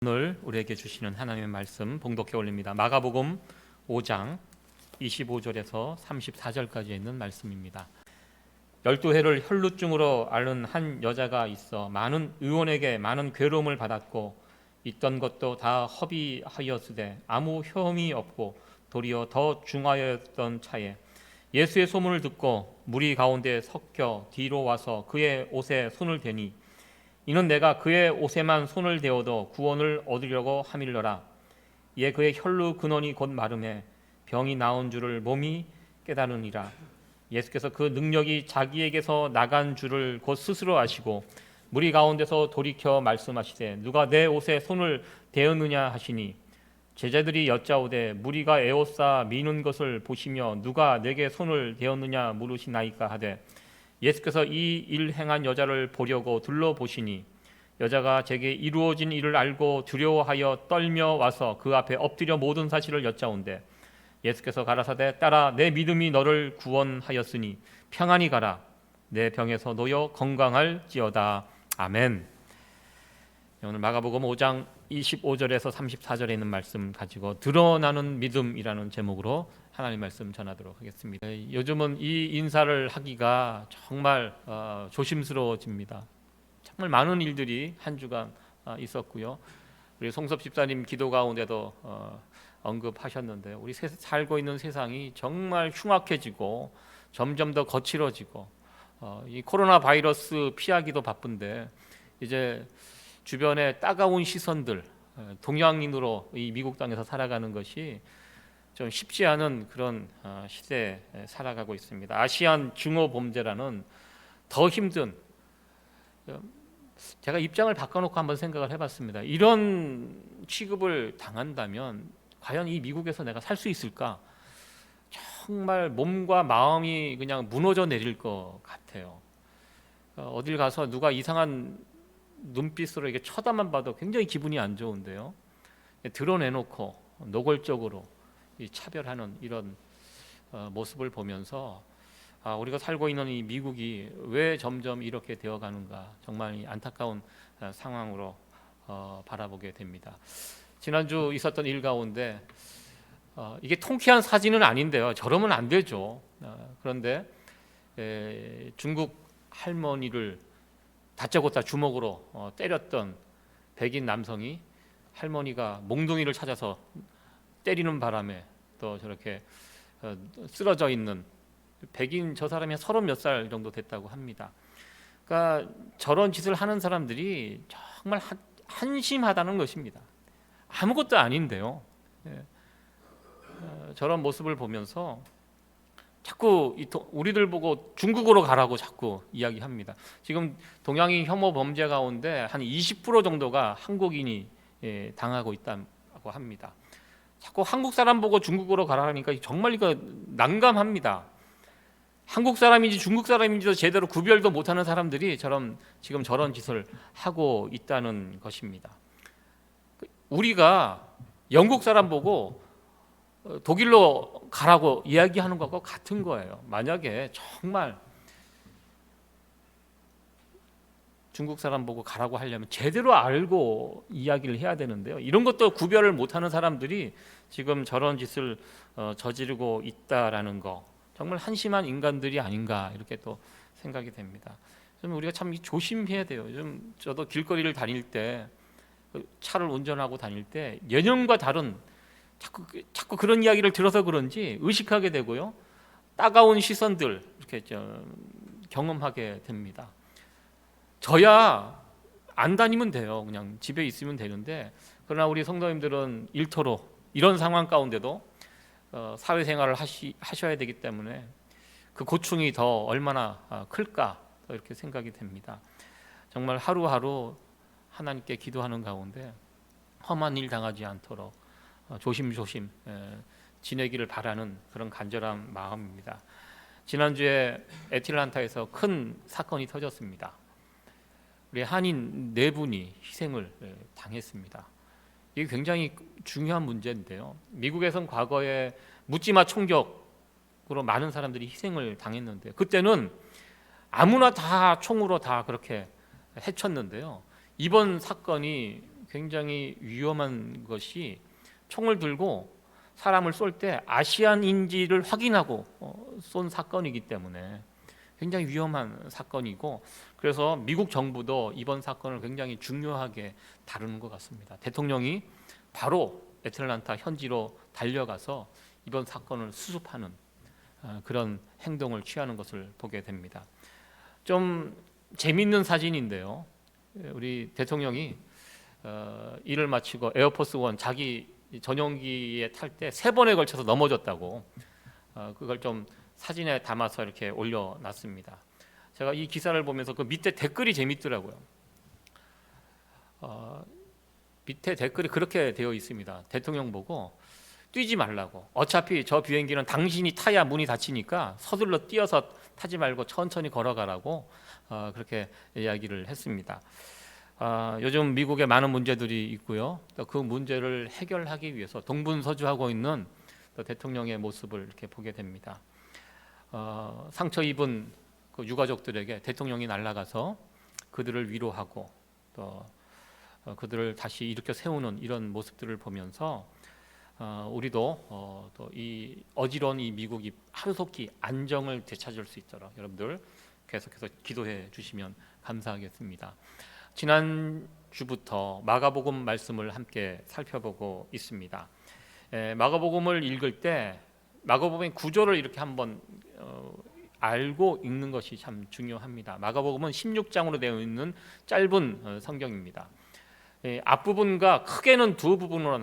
오늘 우리에게 주시는 하나님의 말씀 봉독해 올립니다. 마가복음 5장 25절에서 34절까지 있는 말씀입니다. 12해를 혈루증으로 앓는 한 여자가 있어 많은 의원에게 많은 괴로움을 받았고 있던 것도 다 허비하였으되 아무 혐의 없고 도리어 더 중하였던 차에 예수의 소문을 듣고 무리 가운데 섞여 뒤로 와서 그의 옷에 손을 대니 이는 내가 그의 옷에만 손을 대어도 구원을 얻으려고 함일러라. 이에 그의 혈루 근원이 곧 마름에 병이 나은 줄을 몸이 깨달으니라. 예수께서 그 능력이 자기에게서 나간 줄을 곧 스스로 아시고 무리 가운데서 돌이켜 말씀하시되 누가 내 옷에 손을 대었느냐 하시니 제자들이 여짜오되 무리가 에워싸 미는 것을 보시며 누가 내게 손을 대었느냐 물으시나이까 하되 예수께서 이 일 행한 여자를 보려고 둘러보시니 여자가 제게 이루어진 일을 알고 두려워하여 떨며 와서 그 앞에 엎드려 모든 사실을 여짜온대 예수께서 가라사대 딸아 내 믿음이 너를 구원하였으니 평안히 가라 내 병에서 놓여 건강할지어다. 아멘. 오늘 마가복음 5장 25절에서 34절에 있는 말씀 가지고 드러나는 믿음이라는 제목으로 하나님 말씀 전하도록 하겠습니다. 요즘은 이 인사를 하기가 정말 조심스러워집니다. 정말 많은 일들이 한 주간 있었고요. 우리 송섭 집사님 기도 가운데도 언급하셨는데 우리 살고 있는 세상이 정말 흉악해지고 점점 더 거칠어지고 이 코로나 바이러스 피하기도 바쁜데 이제 주변에 따가운 시선들, 동양인으로 이 미국 땅에서 살아가는 것이 좀 쉽지 않은 그런 시대에 살아가고 있습니다. 아시안 증오 범죄라는 더 힘든, 제가 입장을 바꿔놓고 한번 생각을 해봤습니다. 이런 취급을 당한다면 과연 이 미국에서 내가 살 수 있을까? 정말 몸과 마음이 그냥 무너져 내릴 것 같아요. 어딜 가서 누가 이상한 눈빛으로 이렇게 쳐다만 봐도 굉장히 기분이 안 좋은데요. 드러내놓고 노골적으로 차별하는 이런 모습을 보면서 우리가 살고 있는 이 미국이 왜 점점 이렇게 되어가는가 정말 안타까운 상황으로 바라보게 됩니다. 지난주 있었던 일 가운데 이게 통쾌한 사진은 아닌데요. 저러면 안 되죠. 그런데 중국 할머니를 다짜고짜 주먹으로 때렸던 백인 남성이 할머니가 몽둥이를 찾아서 때리는 바람에 또 저렇게 쓰러져 있는 백인 저 사람이 30몇 살 정도 됐다고 합니다. 그러니까 저런 짓을 하는 사람들이 정말 한심하다는 것입니다. 아무것도 아닌데요. 저런 모습을 보면서 자꾸 우리들 보고 중국으로 가라고 자꾸 이야기합니다. 지금 동양인 혐오 범죄 가운데 한 20% 정도가 한국인이 당하고 있다고 합니다. 자꾸 한국 사람 보고 중국으로 가라니까 정말 이거 난감합니다. 한국 사람인지 중국 사람인지도 제대로 구별도 못하는 사람들이 지금 저런 짓을 하고 있다는 것입니다. 우리가 영국 사람 보고 독일로 가라고 이야기하는 것과 같은 거예요. 만약에 정말 중국 사람 보고 가라고 하려면 제대로 알고 이야기를 해야 되는데요. 이런 것도 구별을 못하는 사람들이 지금 저런 짓을 저지르고 있다라는 거 정말 한심한 인간들이 아닌가 이렇게 또 생각이 됩니다. 좀 우리가 참 조심해야 돼요. 좀 저도 길거리를 다닐 때 차를 운전하고 다닐 때 예년과 다른 자꾸 그런 이야기를 들어서 그런지 의식하게 되고요. 따가운 시선들 이렇게 경험하게 됩니다. 저야 안 다니면 돼요. 그냥 집에 있으면 되는데 그러나 우리 성도님들은 일터로 이런 상황 가운데도 사회생활을 하셔야 되기 때문에 그 고충이 더 얼마나 클까 이렇게 생각이 됩니다. 정말 하루하루 하나님께 기도하는 가운데 험한 일 당하지 않도록 조심조심 지내기를 바라는 그런 간절한 마음입니다. 지난주에 애틀란타에서 큰 사건이 터졌습니다. 우리 한인 4분이 희생을 당했습니다. 이게 굉장히 중요한 문제인데요. 미국에선 과거에 묻지마 총격으로 많은 사람들이 희생을 당했는데 그때는 아무나 다 총으로 다 그렇게 해쳤는데요. 이번 사건이 굉장히 위험한 것이 총을 들고 사람을 쏠 때 아시안인지를 확인하고 쏜 사건이기 때문에 굉장히 위험한 사건이고, 그래서 미국 정부도 이번 사건을 굉장히 중요하게 다루는 것 같습니다. 대통령이 바로 애틀란타 현지로 달려가서 이번 사건을 수습하는 그런 행동을 취하는 것을 보게 됩니다. 좀 재미있는 사진인데요, 우리 대통령이 일을 마치고 에어포스 원 자기 전용기에 탈 때 3번에 걸쳐서 넘어졌다고, 그걸 좀 사진에 담아서 이렇게 올려놨습니다. 제가 이 기사를 보면서 그 밑에 댓글이 재밌더라고요. 밑에 댓글이 그렇게 되어 있습니다. 대통령 보고 뛰지 말라고, 어차피 저 비행기는 당신이 타야 문이 닫히니까 서둘러 뛰어서 타지 말고 천천히 걸어가라고 그렇게 이야기를 했습니다. 요즘 미국에 많은 문제들이 있고요, 또 그 문제를 해결하기 위해서 동분서주하고 있는 또 대통령의 모습을 이렇게 보게 됩니다. 상처 입은 그 유가족들에게 대통령이 날아가서 그들을 위로하고 또 그들을 다시 일으켜 세우는 이런 모습들을 보면서 우리도 또 이 어지러운 이 미국이 하루속히 안정을 되찾을 수 있도록 여러분들 계속해서 기도해 주시면 감사하겠습니다. 지난 주부터 마가복음 말씀을 함께 살펴보고 있습니다. 마가복음을 읽을 때 마가복음의 구조를 이렇게 한번 알고 읽는 것이 참 중요합니다. 마가복음은 16장으로 되어 있는 짧은 성경입니다. 앞부분과 크게는 두 부분으로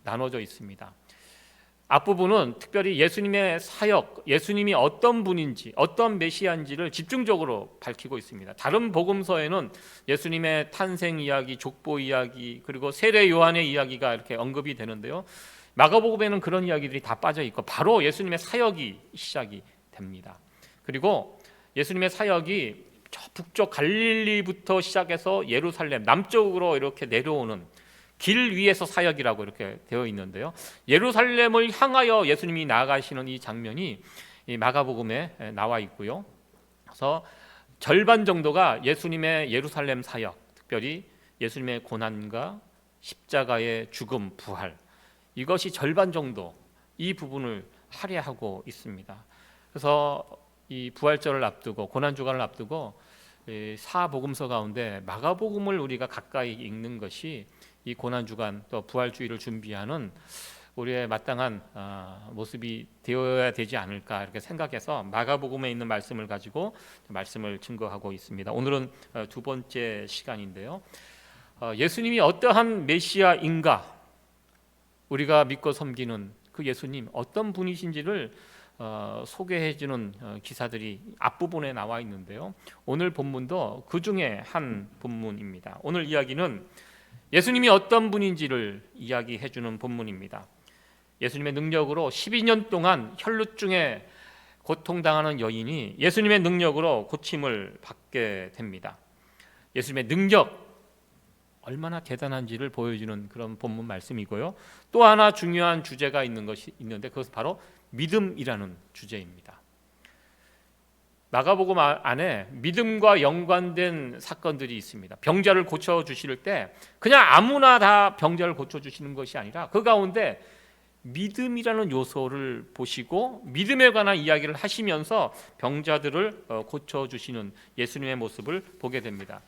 나눠져 있습니다. 앞부분은 특별히 예수님의 사역, 예수님이 어떤 분인지, 어떤 메시아인지를 집중적으로 밝히고 있습니다. 다른 복음서에는 예수님의 탄생 이야기, 족보 이야기, 그리고 세례 요한의 이야기가 이렇게 언급이 되는데요, 마가복음에는 그런 이야기들이 다 빠져 있고 바로 예수님의 사역이 시작이 됩니다. 그리고 예수님의 사역이 저 북쪽 갈릴리부터 시작해서 예루살렘 남쪽으로 이렇게 내려오는 길 위에서 사역이라고 이렇게 되어 있는데요, 예루살렘을 향하여 예수님이 나아가시는 이 장면이 이 마가복음에 나와 있고요. 그래서 절반 정도가 예수님의 예루살렘 사역, 특별히 예수님의 고난과 십자가의 죽음, 부활, 이것이 절반 정도 이 부분을 할애하고 있습니다. 그래서 이 부활절을 앞두고 고난주간을 앞두고 사복음서 가운데 마가복음을 우리가 가까이 읽는 것이 이 고난주간 또 부활주의를 준비하는 우리의 마땅한 모습이 되어야 되지 않을까 이렇게 생각해서 마가복음에 있는 말씀을 가지고 말씀을 증거하고 있습니다. 오늘은 두 번째 시간인데요, 예수님이 어떠한 메시아인가, 우리가 믿고 섬기는 그 예수님 어떤 분이신지를 소개해주는 기사들이 앞부분에 나와 있는데요, 오늘 본문도 그 중에 한 본문입니다. 오늘 이야기는 예수님이 어떤 분인지를 이야기해주는 본문입니다. 예수님의 능력으로 12년 동안 혈루증에 고통당하는 여인이 예수님의 능력으로 고침을 받게 됩니다. 예수님의 능력 얼마나 대단한지를 보여주는 그런 본문 말씀이고요, 또 하나 중요한 주제가 있는데 그것은 바로 믿음이라는 주제입니다. 마가복음 안에 믿음과 연관된 사건들이 있습니다. 병자를 고쳐주실 때 그냥 아무나 다 병자를 고쳐주시는 것이 아니라 그 가운데 믿음이라는 요소를 보시고 믿음에 관한 이야기를 하시면서 병자들을 고쳐주시는 예수님의 모습을 보게 됩니다.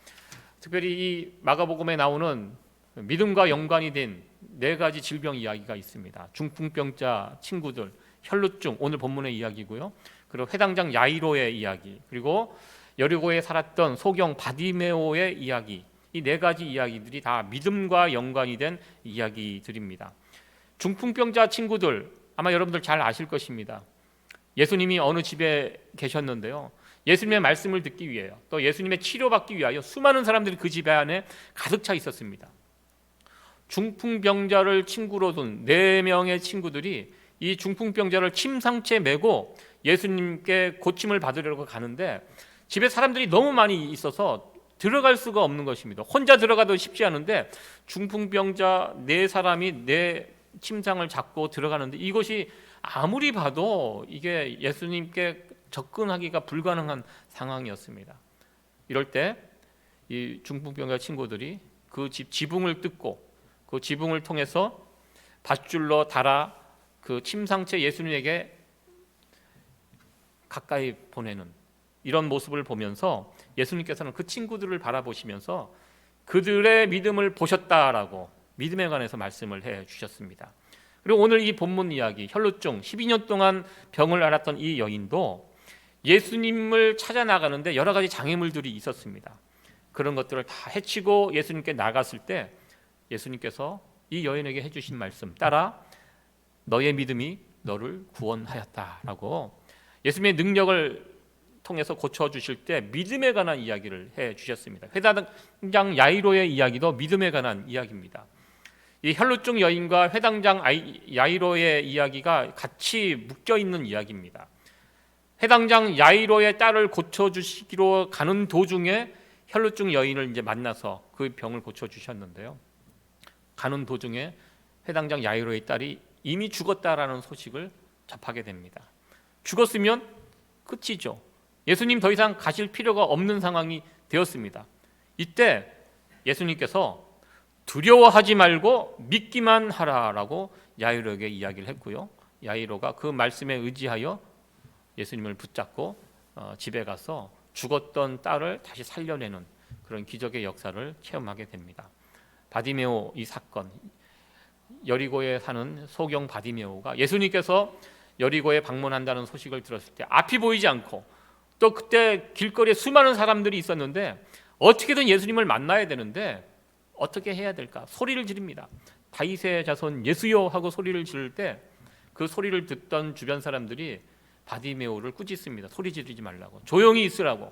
특별히 이 마가복음에 나오는 믿음과 연관이 된 4가지 질병 이야기가 있습니다. 중풍병자 친구들, 혈루증 오늘 본문의 이야기고요, 그리고 회당장 야이로의 이야기, 그리고 여리고에 살았던 소경 바디메오의 이야기, 이 4가지 이야기들이 다 믿음과 연관이 된 이야기들입니다. 중풍병자 친구들 아마 여러분들 잘 아실 것입니다. 예수님이 어느 집에 계셨는데요, 예수님의 말씀을 듣기 위해요, 또 예수님의 치료받기 위하여 수많은 사람들이 그 집 안에 가득 차 있었습니다. 중풍병자를 친구로 둔 4명의 친구들이 이 중풍병자를 침상채 메고 예수님께 고침을 받으려고 가는데 집에 사람들이 너무 많이 있어서 들어갈 수가 없는 것입니다. 혼자 들어가도 쉽지 않은데 중풍병자 4사람이 4 침상을 잡고 들어가는데 이것이 아무리 봐도 이게 예수님께 접근하기가 불가능한 상황이었습니다. 이럴 때 이 중풍병자 친구들이 그 지붕을 뜯고 그 지붕을 통해서 밧줄로 달아 그 침상체 예수님에게 가까이 보내는 이런 모습을 보면서 예수님께서는 그 친구들을 바라보시면서 그들의 믿음을 보셨다라고 믿음에 관해서 말씀을 해 주셨습니다. 그리고 오늘 이 본문 이야기 혈루증 12년 동안 병을 앓았던 이 여인도 예수님을 찾아 나가는데 여러 가지 장애물들이 있었습니다. 그런 것들을 다 해치고 예수님께 나갔을 때 예수님께서 이 여인에게 해주신 말씀 따라 너의 믿음이 너를 구원하였다라고 예수님의 능력을 통해서 고쳐주실 때 믿음에 관한 이야기를 해주셨습니다. 회당장 야이로의 이야기도 믿음에 관한 이야기입니다. 이 혈루증 여인과 회당장 야이로의 이야기가 같이 묶여있는 이야기입니다. 회당장 야이로의 딸을 고쳐주시기로 가는 도중에 혈루증 여인을 이제 만나서 그 병을 고쳐주셨는데요. 가는 도중에 회당장 야이로의 딸이 이미 죽었다라는 소식을 접하게 됩니다. 죽었으면 끝이죠. 예수님 더 이상 가실 필요가 없는 상황이 되었습니다. 이때 예수님께서 두려워하지 말고 믿기만 하라라고 야이로에게 이야기를 했고요. 야이로가 그 말씀에 의지하여 예수님을 붙잡고 집에 가서 죽었던 딸을 다시 살려내는 그런 기적의 역사를 체험하게 됩니다. 바디메오 이 사건, 여리고에 사는 소경 바디메오가 예수님께서 여리고에 방문한다는 소식을 들었을 때 앞이 보이지 않고 또 그때 길거리에 수많은 사람들이 있었는데 어떻게든 예수님을 만나야 되는데 어떻게 해야 될까? 소리를 지릅니다. 다윗의 자손 예수여 하고 소리를 지를 때 그 소리를 듣던 주변 사람들이 바디메오를 꾸짖습니다. 소리 지르지 말라고, 조용히 있으라고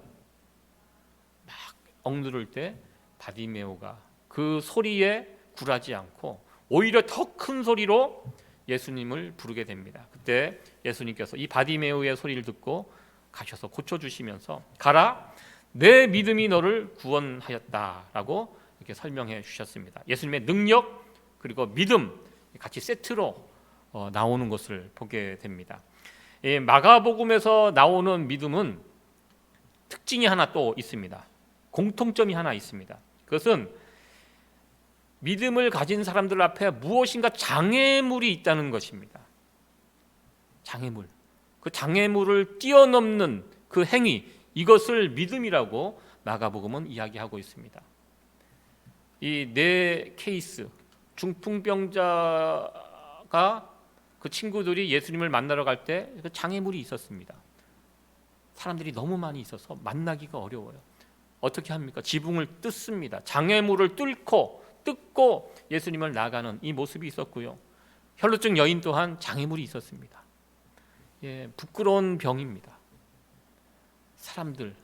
막 억누를 때 바디메오가 그 소리에 굴하지 않고 오히려 더 큰 소리로 예수님을 부르게 됩니다. 그때 예수님께서 이 바디메오의 소리를 듣고 가셔서 고쳐주시면서 가라, 내 믿음이 너를 구원하였다라고 이렇게 설명해 주셨습니다. 예수님의 능력 그리고 믿음 같이 세트로 나오는 것을 보게 됩니다. 마가복음에서 나오는 믿음은 특징이 하나 또 있습니다. 공통점이 하나 있습니다. 그것은 믿음을 가진 사람들 앞에 무엇인가 장애물이 있다는 것입니다. 장애물. 그 장애물을 뛰어넘는 그 행위, 이것을 믿음이라고 마가복음은 이야기하고 있습니다. 이 네 케이스, 중풍병자가 그 친구들이 예수님을 만나러 갈 때 그 장애물이 있었습니다. 사람들이 너무 많이 있어서 만나기가 어려워요. 어떻게 합니까? 지붕을 뜯습니다. 장애물을 뜯고 예수님을 나가는 이 모습이 있었고요. 혈루증 여인 또한 장애물이 있었습니다. 부끄러운 병입니다. 사람들,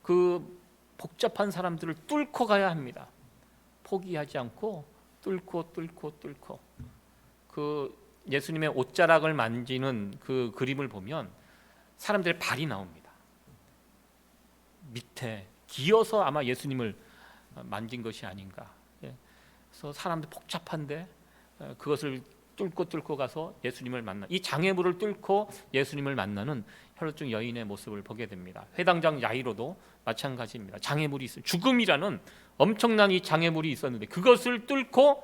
그 복잡한 사람들을 뚫고 가야 합니다. 포기하지 않고 뚫고 그 예수님의 옷자락을 만지는 그 그림을 보면 사람들의 발이 나옵니다. 밑에 기어서 아마 예수님을 만진 것이 아닌가. 그래서 사람들 복잡한데 그것을 뚫고 가서 예수님을 만나, 이 장애물을 뚫고 예수님을 만나는 혈루증 여인의 모습을 보게 됩니다. 회당장 야이로도 마찬가지입니다. 장애물이 있어요. 죽음이라는 엄청난 이 장애물이 있었는데 그것을 뚫고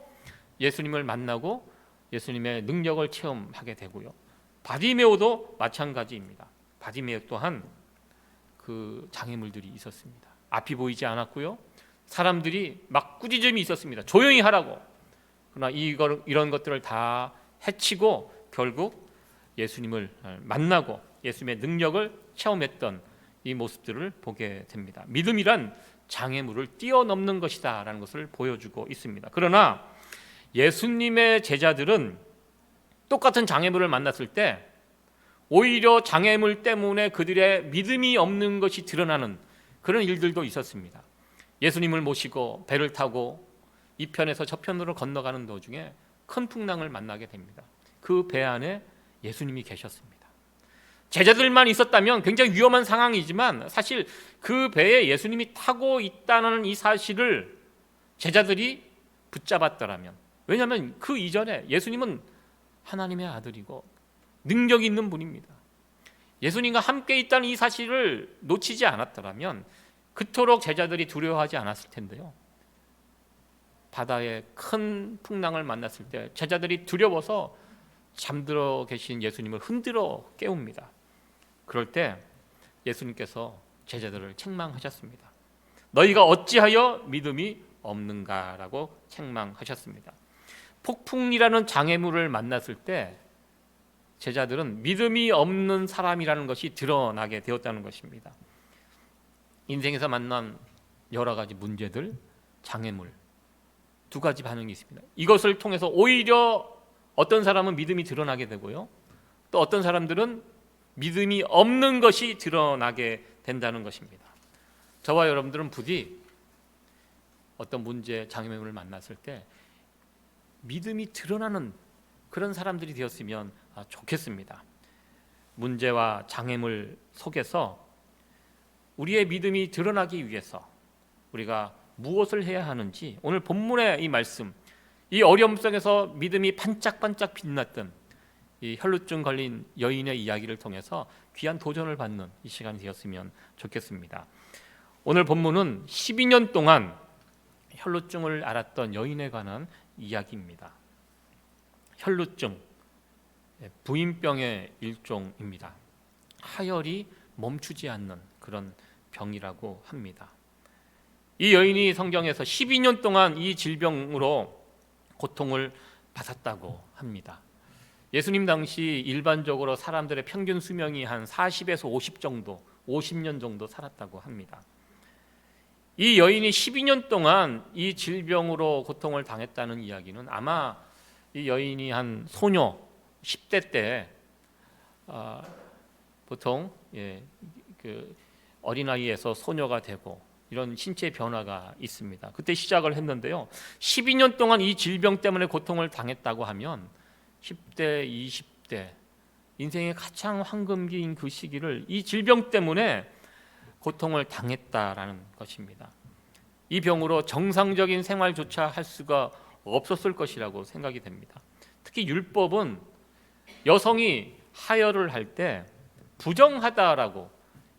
예수님을 만나고 예수님의 능력을 체험하게 되고요. 바디메오도 마찬가지입니다. 바디메오 또한 그 장애물들이 있었습니다. 앞이 보이지 않았고요. 사람들이 막 꾸짖음이 있었습니다. 조용히 하라고. 그러나 이런 것들을 다 해치고 결국 예수님을 만나고 예수님의 능력을 체험했던 이 모습들을 보게 됩니다. 믿음이란 장애물을 뛰어넘는 것이다 라는 것을 보여주고 있습니다. 그러나 예수님의 제자들은 똑같은 장애물을 만났을 때 오히려 장애물 때문에 그들의 믿음이 없는 것이 드러나는 그런 일들도 있었습니다. 예수님을 모시고 배를 타고 이 편에서 저 편으로 건너가는 도중에 큰 풍랑을 만나게 됩니다. 그 배 안에 예수님이 계셨습니다. 제자들만 있었다면 굉장히 위험한 상황이지만 사실 그 배에 예수님이 타고 있다는 이 사실을 제자들이 붙잡았더라면, 왜냐하면 그 이전에 예수님은 하나님의 아들이고 능력이 있는 분입니다. 예수님과 함께 있다는 이 사실을 놓치지 않았더라면 그토록 제자들이 두려워하지 않았을 텐데요. 바다에 큰 풍랑을 만났을 때 제자들이 두려워서 잠들어 계신 예수님을 흔들어 깨웁니다. 그럴 때 예수님께서 제자들을 책망하셨습니다. 너희가 어찌하여 믿음이 없는가라고 책망하셨습니다. 폭풍이라는 장애물을 만났을 때 제자들은 믿음이 없는 사람이라는 것이 드러나게 되었다는 것입니다. 인생에서 만난 여러 가지 문제들, 장애물, 두 가지 반응이 있습니다. 이것을 통해서 오히려 어떤 사람은 믿음이 드러나게 되고요, 또 어떤 사람들은 믿음이 없는 것이 드러나게 된다는 것입니다. 저와 여러분들은 부디 어떤 문제, 장애물을 만났을 때 믿음이 드러나는 그런 사람들이 되었으면 좋겠습니다. 문제와 장애물 속에서 우리의 믿음이 드러나기 위해서 우리가 무엇을 해야 하는지, 오늘 본문의 이 말씀, 이 어려움 속에서 믿음이 반짝반짝 빛났던 이 혈루증 걸린 여인의 이야기를 통해서 귀한 도전을 받는 이 시간이 되었으면 좋겠습니다. 오늘 본문은 12년 동안 혈루증을 앓았던 여인에 관한 이야기입니다. 혈루증, 부인병의 일종입니다. 하혈이 멈추지 않는 그런 병이라고 합니다. 이 여인이 성경에서 12년 동안 이 질병으로 고통을 받았다고 합니다. 예수님 당시 일반적으로 사람들의 평균 수명이 한 40에서 50 정도, 50년 정도 살았다고 합니다. 이 여인이 12년 동안 이 질병으로 고통을 당했다는 이야기는 아마 이 여인이 한 소녀 10대 때 보통 그 어린아이에서 소녀가 되고 이런 신체 변화가 있습니다. 그때 시작을 했는데요, 12년 동안 이 질병 때문에 고통을 당했다고 하면 10대, 20대 인생의 가장 황금기인 그 시기를 이 질병 때문에 고통을 당했다라는 것입니다. 이 병으로 정상적인 생활조차 할 수가 없었을 것이라고 생각이 됩니다. 특히 율법은 여성이 하혈을 할 때 부정하다라고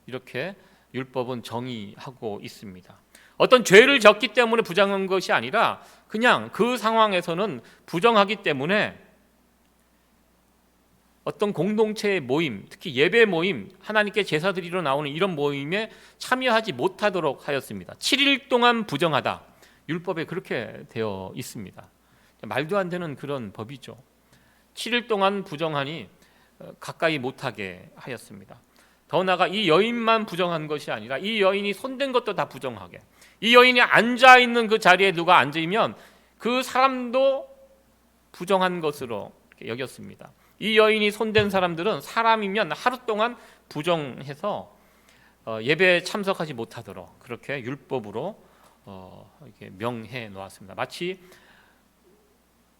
이렇게 율법은 정의하고 있습니다. 어떤 죄를 졌기 때문에 부정한 것이 아니라 그냥 그 상황에서는 부정하기 때문에 어떤 공동체의 모임, 특히 예배 모임, 하나님께 제사 드리러 나오는 이런 모임에 참여하지 못하도록 하였습니다. 7일 동안 부정하다, 율법에 그렇게 되어 있습니다. 말도 안 되는 그런 법이죠. 7일 동안 부정하니 가까이 못하게 하였습니다. 더 나아가 이 여인만 부정한 것이 아니라 이 여인이 손댄 것도 다 부정하게, 이 여인이 앉아있는 그 자리에 누가 앉으면 그 사람도 부정한 것으로 여겼습니다. 이 여인이 손댄 사람들은 사람이면 하루 동안 부정해서 예배에 참석하지 못하도록 그렇게 율법으로 이렇게 명해 놓았습니다. 마치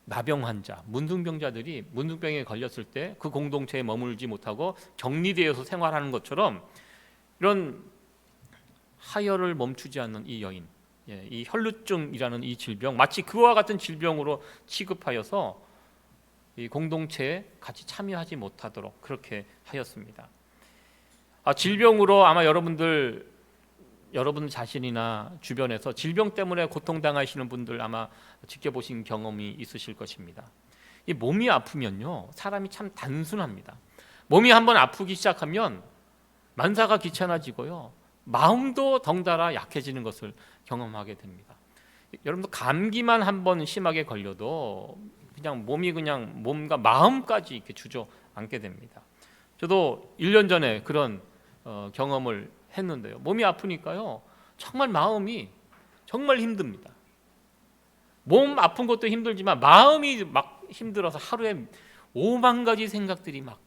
나병 환자, 문둥병자들이 문둥병에 걸렸을 때 그 공동체에 머물지 못하고 격리되어서 생활하는 것처럼 이런 하혈을 멈추지 않는 이 여인, 이 혈루증이라는 이 질병, 마치 그와 같은 질병으로 취급하여서 이 공동체에 같이 참여하지 못하도록 그렇게 하였습니다. 질병으로 아마 여러분 자신이나 주변에서 질병 때문에 고통당하시는 분들 아마 지켜보신 경험이 있으실 것입니다. 이 몸이 아프면요, 사람이 참 단순합니다. 몸이 한번 아프기 시작하면 만사가 귀찮아지고요, 마음도 덩달아 약해지는 것을 경험하게 됩니다. 여러분도 감기만 한번 심하게 걸려도 그냥 몸과 마음까지 이렇게 주저앉게 됩니다. 저도 1년 전에 그런 경험을 했는데요, 몸이 아프니까요 정말 마음이 정말 힘듭니다. 몸 아픈 것도 힘들지만 마음이 막 힘들어서 하루에 5만 가지 생각들이 막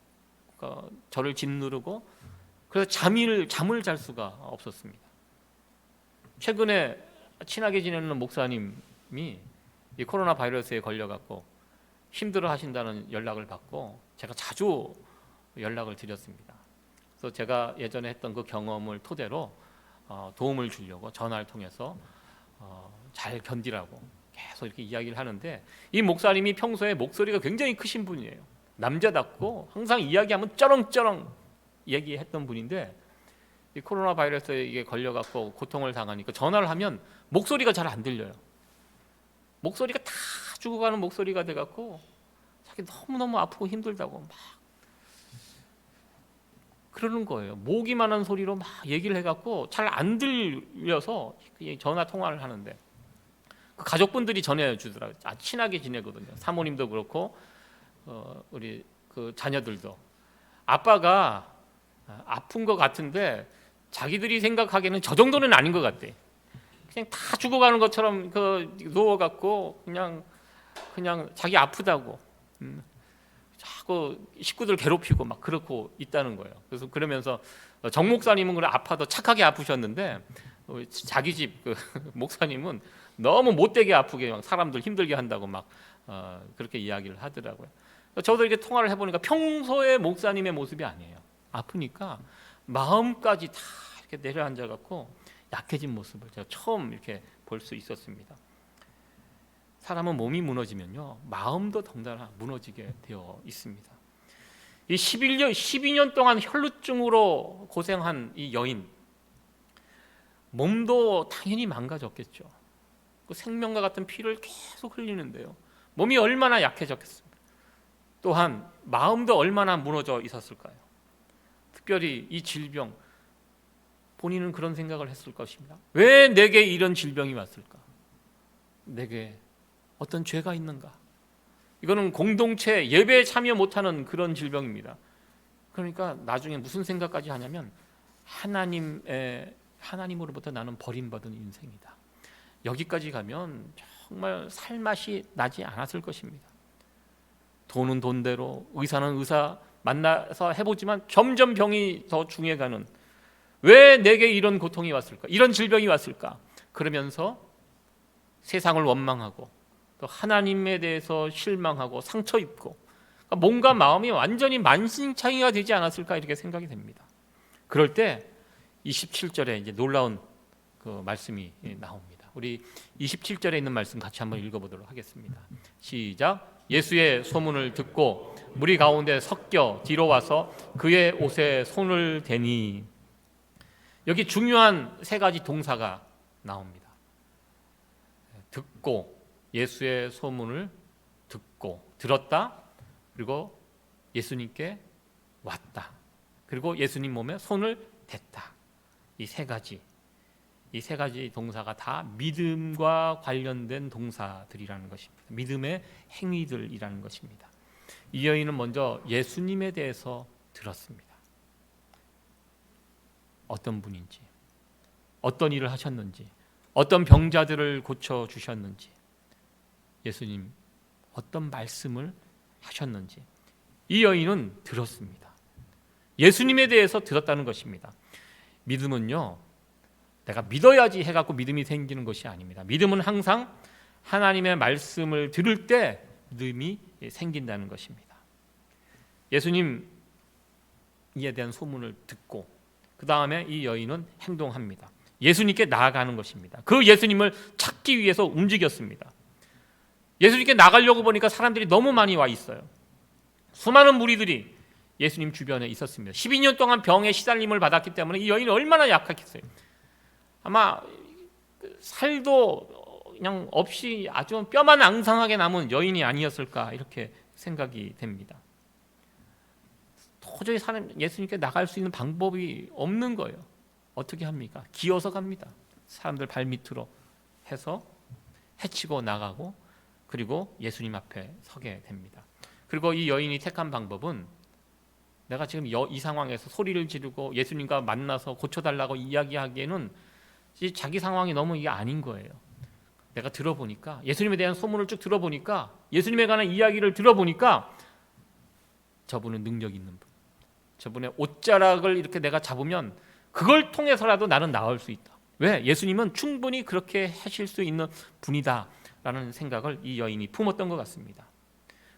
저를 짓누르고, 그래서 잠을 잘 수가 없었습니다. 최근에 친하게 지내는 목사님이 이 코로나 바이러스에 걸려갖고 힘들어 하신다는 연락을 받고 제가 자주 연락을 드렸습니다. 그래서 제가 예전에 했던 그 경험을 토대로 도움을 주려고 전화를 통해서 잘 견디라고 계속 이렇게 이야기를 하는데, 이 목사님이 평소에 목소리가 굉장히 크신 분이에요. 남자답고 항상 이야기하면 쩌렁쩌렁 얘기했던 분인데, 이 코로나 바이러스에 이게 걸려갖고 고통을 당하니까 전화를 하면 목소리가 잘 안 들려요. 목소리가 다 죽어가는 목소리가 돼갖고 자기 너무너무 아프고 힘들다고 막 그러는 거예요. 모기만한 소리로 막 얘기를 해갖고 잘 안 들려서 전화 통화를 하는데 그 가족분들이 전해주더라고요. 친하게 지내거든요. 사모님도 그렇고 우리 그 자녀들도 아빠가 아픈 것 같은데 자기들이 생각하기에는 저 정도는 아닌 것 같대. 그냥 다 죽어가는 것처럼 누워갖고 그냥 자기 아프다고 자꾸 식구들 괴롭히고 막 그렇고 있다는 거예요. 그래서 그러면서 정 목사님은 그래 아파도 착하게 아프셨는데 자기 집 그 목사님은 너무 못되게 아프게 막 사람들 힘들게 한다고 막 그렇게 이야기를 하더라고요. 저도 이렇게 통화를 해보니까 평소에 목사님의 모습이 아니에요. 아프니까 마음까지 다 이렇게 내려앉아 갖고 약해진 모습을 제가 처음 이렇게 볼 수 있었습니다. 사람은 몸이 무너지면요 마음도 덩달아 무너지게 되어 있습니다. 이 12년 동안 혈루증으로 고생한 이 여인, 몸도 당연히 망가졌겠죠. 그 생명과 같은 피를 계속 흘리는데요 몸이 얼마나 약해졌겠습니까? 또한 마음도 얼마나 무너져 있었을까요? 특별히 이 질병, 본인은 그런 생각을 했을 것입니다. 왜 내게 이런 질병이 왔을까? 내게 어떤 죄가 있는가? 이거는 공동체 예배에 참여 못하는 그런 질병입니다. 그러니까 나중에 무슨 생각까지 하냐면 하나님으로부터 나는 버림받은 인생이다. 여기까지 가면 정말 살맛이 나지 않았을 것입니다. 돈은 돈대로, 의사는 의사 만나서 해보지만 점점 병이 더 중해가는, 왜 내게 이런 고통이 왔을까? 이런 질병이 왔을까? 그러면서 세상을 원망하고 또 하나님에 대해서 실망하고 상처 입고, 그러니까 몸과 마음이 완전히 만신창이가 되지 않았을까 이렇게 생각이 됩니다. 그럴 때 27절에 이제 놀라운 그 말씀이 나옵니다. 우리 27절에 있는 말씀 같이 한번 읽어보도록 하겠습니다. 시작. 예수의 소문을 듣고 무리 가운데 섞여 뒤로 와서 그의 옷에 손을 대니. 여기 중요한 세 가지 동사가 나옵니다. 듣고, 예수의 소문을 듣고, 들었다, 그리고 예수님께 왔다, 그리고 예수님 몸에 손을 댔다. 이 세 가지 동사가 다 믿음과 관련된 동사들이라는 것입니다. 믿음의 행위들이라는 것입니다. 이 여인은 먼저 예수님에 대해서 들었습니다. 어떤 분인지, 어떤 일을 하셨는지, 어떤 병자들을 고쳐주셨는지, 예수님 어떤 말씀을 하셨는지 이 여인은 들었습니다. 예수님에 대해서 들었다는 것입니다. 믿음은요, 내가 믿어야지 해갖고 믿음이 생기는 것이 아닙니다. 믿음은 항상 하나님의 말씀을 들을 때 믿음이 생긴다는 것입니다. 예수님에 대한 소문을 듣고 그 다음에 이 여인은 행동합니다. 예수님께 나아가는 것입니다. 그 예수님을 찾기 위해서 움직였습니다. 예수님께 나가려고 보니까 사람들이 너무 많이 와 있어요. 수많은 무리들이 예수님 주변에 있었습니다. 12년 동안 병에 시달림을 받았기 때문에 이 여인은 얼마나 약했겠어요. 아마 살도 그냥 없이 아주 뼈만 앙상하게 남은 여인이 아니었을까 이렇게 생각이 됩니다. 도저히 예수님께 나갈 수 있는 방법이 없는 거예요. 어떻게 합니까? 기어서 갑니다. 사람들 발밑으로 해서 헤치고 나가고, 그리고 예수님 앞에 서게 됩니다. 그리고 이 여인이 택한 방법은, 내가 지금 이 상황에서 소리를 지르고 예수님과 만나서 고쳐달라고 이야기하기에는 자기 상황이 너무 이게 아닌 거예요. 내가 들어보니까, 예수님에 대한 소문을 쭉 들어보니까, 예수님에 관한 이야기를 들어보니까 저분은 능력 있는 분, 저분의 옷자락을 이렇게 내가 잡으면 그걸 통해서라도 나는 나을 수 있다. 왜? 예수님은 충분히 그렇게 하실 수 있는 분이다 라는 생각을 이 여인이 품었던 것 같습니다.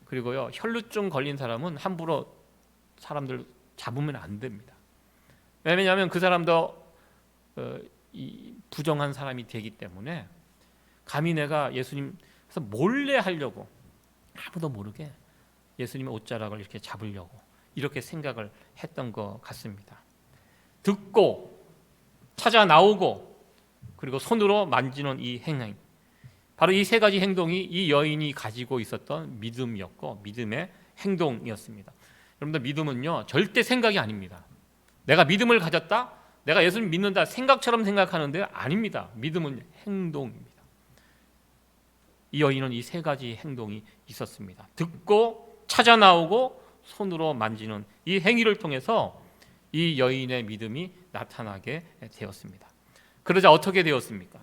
그리고요, 혈루증 걸린 사람은 함부로 사람들 잡으면 안 됩니다. 왜냐하면 그 사람도 부정한 사람이 되기 때문에 감히 내가 예수님께서 몰래 하려고, 아무도 모르게 예수님의 옷자락을 이렇게 잡으려고 이렇게 생각을 했던 것 같습니다. 듣고 찾아 나오고 그리고 손으로 만지는 이 행위, 바로 이 세 가지 행동이 이 여인이 가지고 있었던 믿음이었고 믿음의 행동이었습니다. 여러분들, 믿음은요 절대 생각이 아닙니다. 내가 믿음을 가졌다, 내가 예수님 믿는다 생각처럼 생각하는데 아닙니다. 믿음은 행동입니다. 이 여인은 이 세 가지 행동이 있었습니다. 듣고 찾아 나오고 손으로 만지는 이 행위를 통해서 이 여인의 믿음이 나타나게 되었습니다. 그러자 어떻게 되었습니까?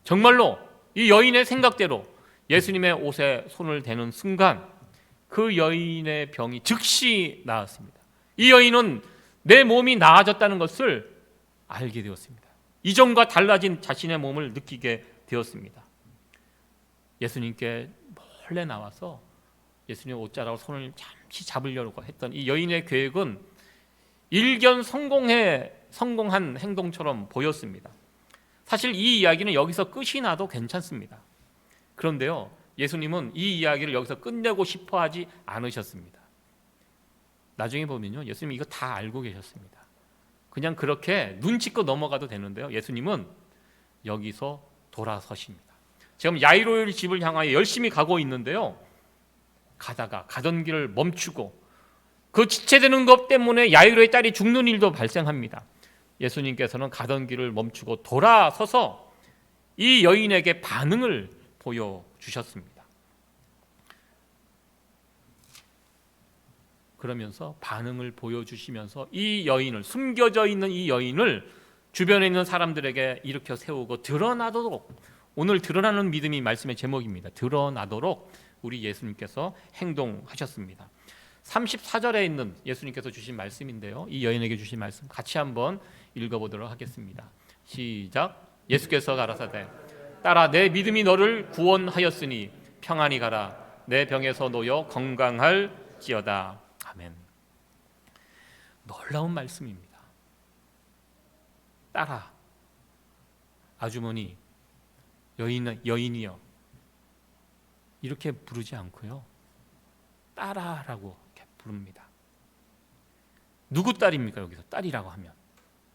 정말로 이 여인의 생각대로 예수님의 옷에 손을 대는 순간 그 여인의 병이 즉시 나았습니다. 이 여인은 내 몸이 나아졌다는 것을 알게 되었습니다. 이전과 달라진 자신의 몸을 느끼게 되었습니다. 예수님께 몰래 나와서 예수님 옷자락으로 손을 잠시 잡으려고 했던 이 여인의 계획은 일견 성공한 행동처럼 보였습니다. 사실 이 이야기는 여기서 끝이 나도 괜찮습니다. 그런데요, 예수님은 이 이야기를 여기서 끝내고 싶어 하지 않으셨습니다. 나중에 보면요, 예수님이 이거 다 알고 계셨습니다. 그냥 그렇게 눈치껏 넘어가도 되는데요, 예수님은 여기서 돌아서십니다. 지금 야이로의 집을 향하여 열심히 가고 있는데요, 가던 길을 멈추고 그 지체되는 것 때문에 야이로의 딸이 죽는 일도 발생합니다. 예수님께서는 가던 길을 멈추고 돌아서서 이 여인에게 반응을 보여주셨습니다. 그러면서 반응을 보여주시면서 이 여인을, 숨겨져 있는 이 여인을 주변에 있는 사람들에게 일으켜 세우고 드러나도록, 오늘 드러나는 믿음이 말씀의 제목입니다. 드러나도록 우리 예수님께서 행동하셨습니다. 34절에 있는 예수님께서 주신 말씀인데요, 이 여인에게 주신 말씀 같이 한번 읽어보도록 하겠습니다. 시작. 예수께서 가라사대 딸아, 내 믿음이 너를 구원하였으니 평안히 가라. 내 병에서 놓여 건강할지어다. 아멘. 놀라운 말씀입니다. 딸아, 아주머니, 여인이여 이렇게 부르지 않고요, 딸아라고 이렇게 부릅니다. 누구 딸입니까? 여기서 딸이라고 하면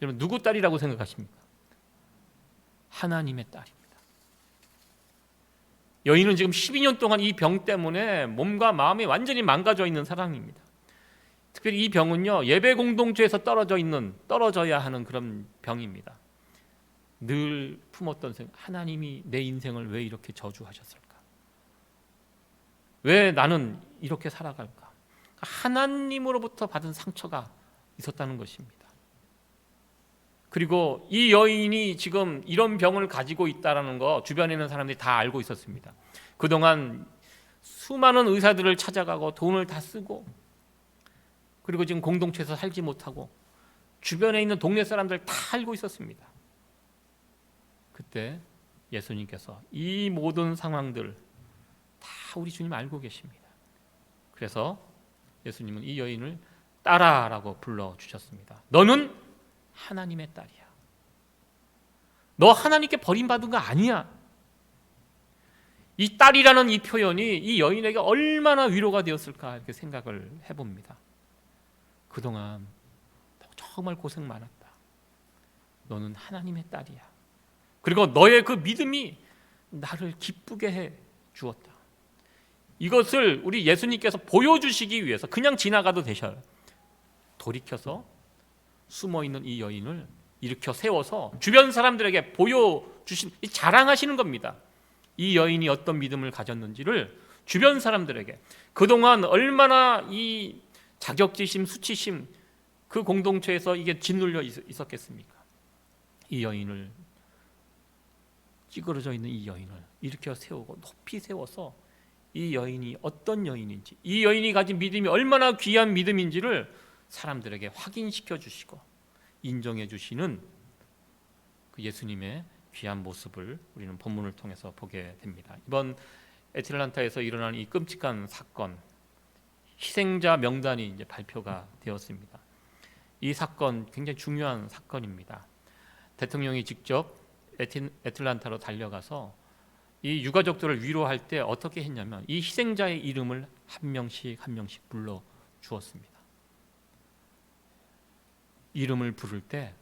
여러분 누구 딸이라고 생각하십니까? 하나님의 딸입니다. 여인은 지금 12년 동안 이 병 때문에 몸과 마음이 완전히 망가져 있는 사람입니다. 특별히 이 병은요, 예배 공동체에서 떨어져야 하는 그런 병입니다. 늘 품었던 생각, 하나님이 내 인생을 왜 이렇게 저주하셨을까? 왜 나는 이렇게 살아갈까? 하나님으로부터 받은 상처가 있었다는 것입니다. 그리고 이 여인이 지금 이런 병을 가지고 있다는 거 주변에 있는 사람들이 다 알고 있었습니다. 그동안 수많은 의사들을 찾아가고 돈을 다 쓰고, 그리고 지금 공동체에서 살지 못하고 주변에 있는 동네 사람들 다 알고 있었습니다. 그때 예수님께서 이 모든 상황들 다 우리 주님 알고 계십니다. 그래서 예수님은 이 여인을 딸아라고 불러주셨습니다. 너는 하나님의 딸이야. 너 하나님께 버림받은 거 아니야. 이 딸이라는 이 표현이 이 여인에게 얼마나 위로가 되었을까 이렇게 생각을 해봅니다. 그동안 정말 고생 많았다. 너는 하나님의 딸이야. 그리고 너의 그 믿음이 나를 기쁘게 해 주었다. 이것을 우리 예수님께서 보여주시기 위해서 그냥 지나가도 되셔요. 돌이켜서 숨어있는 이 여인을 일으켜 세워서 주변 사람들에게 보여주신, 자랑하시는 겁니다. 이 여인이 어떤 믿음을 가졌는지를 주변 사람들에게, 그동안 얼마나 이 자격지심, 수치심, 그 공동체에서 이게 짓눌려 있었겠습니까? 이 여인을, 찌그러져 있는 이 여인을 일으켜 세우고 높이 세워서 이 여인이 어떤 여인인지, 이 여인이 가진 믿음이 얼마나 귀한 믿음인지를 사람들에게 확인시켜 주시고 인정해 주시는 그 예수님의 귀한 모습을 우리는 본문을 통해서 보게 됩니다. 이번 애틀란타에서 일어난 이 끔찍한 사건, 희생자 명단이 이제 발표가 되었습니다. 이 사건 굉장히 중요한 사건입니다. 대통령이 직접 애틀란타로 달려가서 이 유가족들을 위로할 때 어떻게 했냐면 이 희생자의 이름을 한 명씩 불러 주었습니다. 이름을 부를 때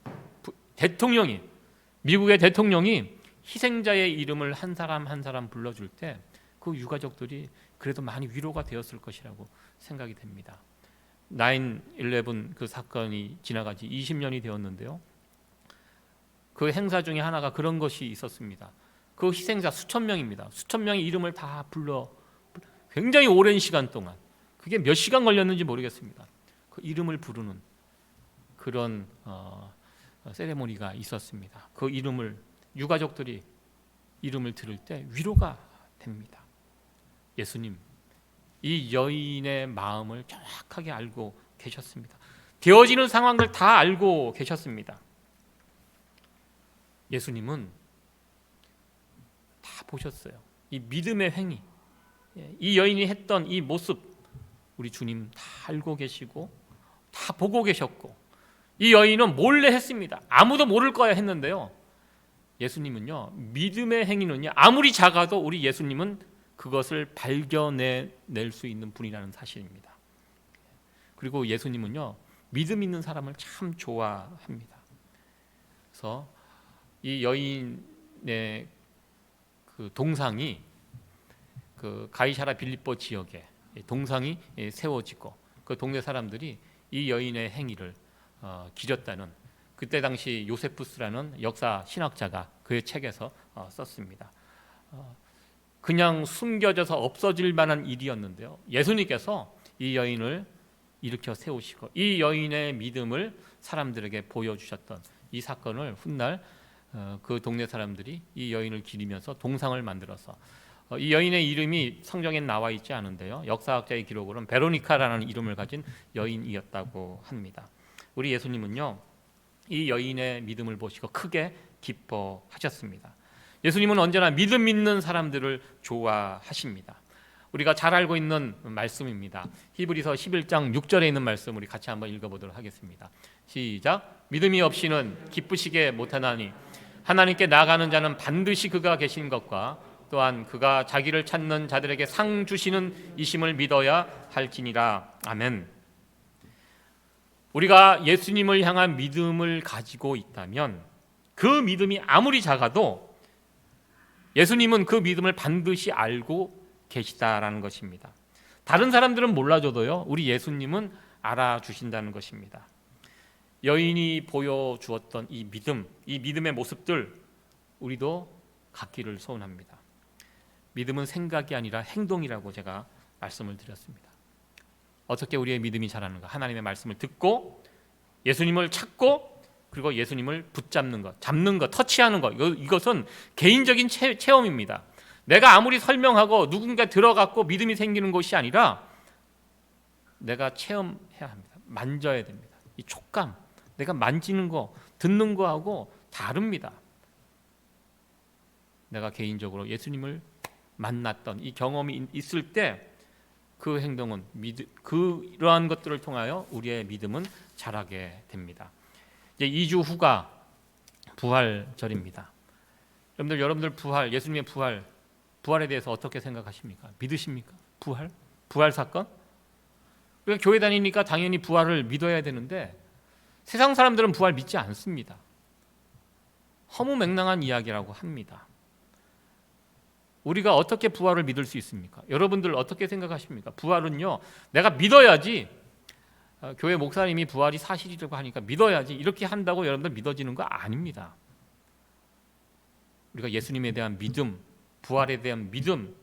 미국의 대통령이 희생자의 이름을 한 사람 한 사람 불러줄 때 그 유가족들이 그래도 많이 위로가 되었을 것이라고 생각이 됩니다. 9/11 그 사건이 지나간 지 20년이 되었는데요. 그 행사 중에 하나가 그런 것이 있었습니다. 그 희생자 수천 명입니다. 수천 명의 이름을 다 불러 굉장히 오랜 시간 동안, 그게 몇 시간 걸렸는지 모르겠습니다. 그 이름을 부르는 그런 세레모니가 있었습니다. 그 이름을, 유가족들이 이름을 들을 때 위로가 됩니다. 예수님, 이 여인의 마음을 정확하게 알고 계셨습니다. 되어지는 상황을 다 알고 계셨습니다. 예수님은 다 보셨어요. 이 믿음의 행위, 이 여인이 했던 이 모습, 우리 주님 다 알고 계시고 다 보고 계셨고, 이 여인은 몰래 했습니다. 아무도 모를 거야 했는데요, 예수님은요, 믿음의 행위는요, 아무리 작아도 우리 예수님은 그것을 발견해낼 수 있는 분이라는 사실입니다. 그리고 예수님은요, 믿음 있는 사람을 참 좋아합니다. 그래서 이 여인의 그 동상이 그 가이사라 빌립보 지역에 동상이 세워지고, 그 동네 사람들이 이 여인의 행위를 기렸다는, 그때 당시 요세푸스라는 역사 신학자가 그의 책에서 썼습니다. 그냥 숨겨져서 없어질 만한 일이었는데요, 예수님께서 이 여인을 일으켜 세우시고 이 여인의 믿음을 사람들에게 보여주셨던 이 사건을 훗날 그 동네 사람들이 이 여인을 기리면서 동상을 만들어서, 이 여인의 이름이 성경에 나와 있지 않은데요, 역사학자의 기록으로는 베로니카라는 이름을 가진 여인이었다고 합니다. 우리 예수님은요, 이 여인의 믿음을 보시고 크게 기뻐하셨습니다. 예수님은 언제나 믿음 있는 사람들을 좋아하십니다. 우리가 잘 알고 있는 말씀입니다. 히브리서 11장 6절에 있는 말씀, 우리 같이 한번 읽어보도록 하겠습니다. 시작. 믿음이 없이는 기쁘시게 못하나니 하나님께 나아가는 자는 반드시 그가 계신 것과 또한 그가 자기를 찾는 자들에게 상 주시는 이심을 믿어야 할지니라. 아멘. 우리가 예수님을 향한 믿음을 가지고 있다면 그 믿음이 아무리 작아도 예수님은 그 믿음을 반드시 알고 계시다라는 것입니다. 다른 사람들은 몰라줘도요, 우리 예수님은 알아주신다는 것입니다. 여인이 보여주었던 이 믿음, 이 믿음의 모습들 우리도 갖기를 소원합니다. 믿음은 생각이 아니라 행동이라고 제가 말씀을 드렸습니다. 어떻게 우리의 믿음이 자라는가? 하나님의 말씀을 듣고 예수님을 찾고, 그리고 예수님을 붙잡는 것, 잡는 것, 터치하는 것, 이것은 개인적인 체험입니다. 내가 아무리 설명하고 누군가 들어갔고 믿음이 생기는 것이 아니라 내가 체험해야 합니다. 만져야 됩니다. 이 촉감, 내가 만지는 거, 듣는 거하고 다릅니다. 내가 개인적으로 예수님을 만났던 이 경험이 있을 때 그 행동은 그러한 것들을 통하여 우리의 믿음은 자라게 됩니다. 이제 2주 후가 부활절입니다. 여러분들 부활, 예수님의 부활에 대해서 어떻게 생각하십니까? 믿으십니까? 부활 사건? 우리가 교회 다니니까 당연히 부활을 믿어야 되는데 세상 사람들은 부활 믿지 않습니다. 허무맹랑한 이야기라고 합니다. 우리가 어떻게 부활을 믿을 수 있습니까? 여러분들 어떻게 생각하십니까? 부활은요, 내가 믿어야지, 교회 목사님이 부활이 사실이라고 하니까 믿어야지, 이렇게 한다고 여러분들 믿어지는 거 아닙니다. 우리가 예수님에 대한 믿음, 부활에 대한 믿음,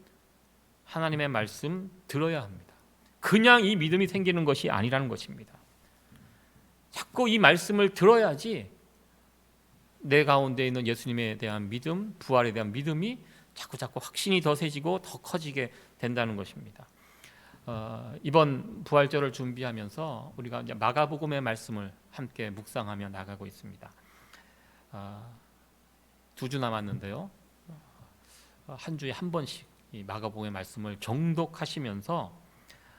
하나님의 말씀 들어야 합니다. 그냥 이 믿음이 생기는 것이 아니라는 것입니다. 자꾸 이 말씀을 들어야지 내 가운데 있는 예수님에 대한 믿음, 부활에 대한 믿음이 자꾸 확신이 더 세지고 더 커지게 된다는 것입니다. 이번 부활절을 준비하면서 우리가 이제 마가복음의 말씀을 함께 묵상하며 나가고 있습니다. 2주 남았는데요, 한 주에 한 번씩 이 마가복음의 말씀을 정독하시면서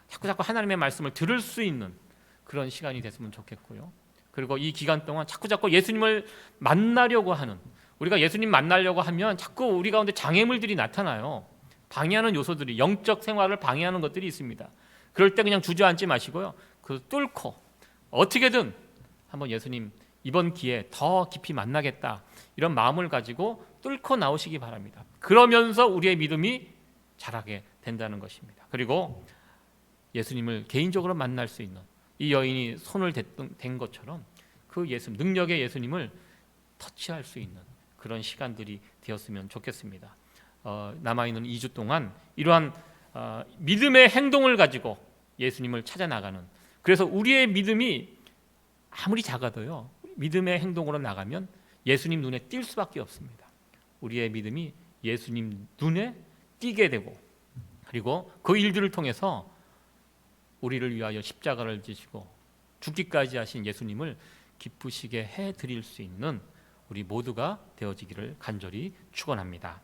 자꾸 하나님의 말씀을 들을 수 있는 그런 시간이 됐으면 좋겠고요. 그리고 이 기간 동안 자꾸 예수님을 만나려고 하는, 우리가 예수님 만나려고 하면 자꾸 우리 가운데 장애물들이 나타나요. 방해하는 요소들이, 영적 생활을 방해하는 것들이 있습니다. 그럴 때 그냥 주저앉지 마시고요, 그 뚫고 어떻게든 한번 예수님 이번 기회에 더 깊이 만나겠다, 이런 마음을 가지고 뚫고 나오시기 바랍니다. 그러면서 우리의 믿음이 자라게 된다는 것입니다. 그리고 예수님을 개인적으로 만날 수 있는, 이 여인이 손을 댄 것처럼 그 예수님, 능력의 예수님을 터치할 수 있는 그런 시간들이 되었으면 좋겠습니다. 남아있는 2주 동안 이러한 믿음의 행동을 가지고 예수님을 찾아 나가는, 그래서 우리의 믿음이 아무리 작아도요, 믿음의 행동으로 나가면 예수님 눈에 띌 수밖에 없습니다. 우리의 믿음이 예수님 눈에 띄게 되고, 그리고 그 일들을 통해서 우리를 위하여 십자가를 지시고 죽기까지 하신 예수님을 기쁘시게 해드릴 수 있는 우리 모두가 되어지기를 간절히 축원합니다.